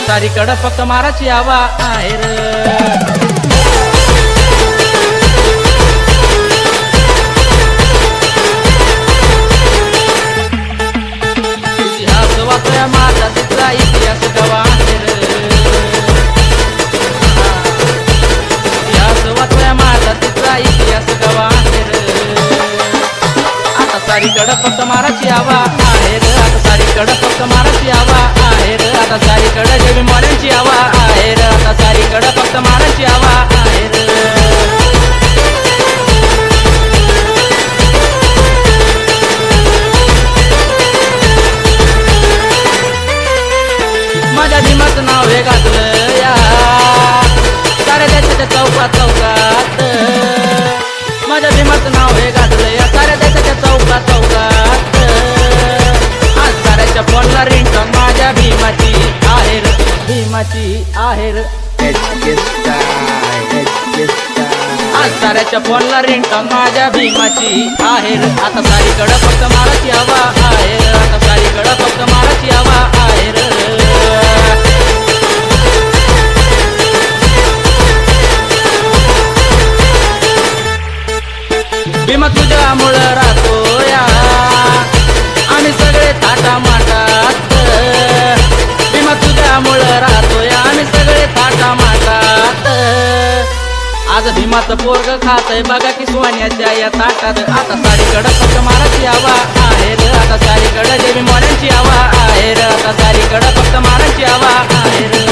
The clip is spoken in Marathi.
सारीकडं फक्त माराची हवा आहे र. इतिहास वाचूया माझा तिथला इतिहास गवा आहे र. इतिहास वाचूया माझा तिथला इतिहास गवा आहे र. आता सारीकडं फक्त माराची हवा आहे र. आता सारीकडं फक्त माराची हवा आहे र. आता सारीकडं जेबी मोऱ्यांची हवा आहे र. आता सारीकडं फक्त माराची हवा आहे र. माझ्या भीमाचं नाव हे घातलं या साऱ्या देशाच्या चौकात चौकात. माझ्या भीमाचं नाव हे घातलं या साऱ्या देशाच्या चौकात चौकात. आज साऱ्याच्या फोनला रिंगटोन माझ्या भीमाची आहे र. भीमाची आहे र. आज साऱ्याच्या फोनला रिंगटोन माझ्या भीमाची आहे र. आता सारीकडं फक्त माराची हवा आहे र. आता सारीकडं फक्त माराची हवा आहे र. भीमा तुझ्यामुळं राहतो या आम्ही सगळे थाटा माटात. भीमा तुझ्यामुळं राहतो या आम्ही सगळे थाटा माटात. आज भीमाचं पोरग खातय बघा की सोन्याच्या या ताटात. आता सारीकडं फक्त माराची हवा आहे र. आता सारीकडं जेबी मोऱ्यांची हवा आहे र. आता सारीकडं फक्त माराची हवा आहे र.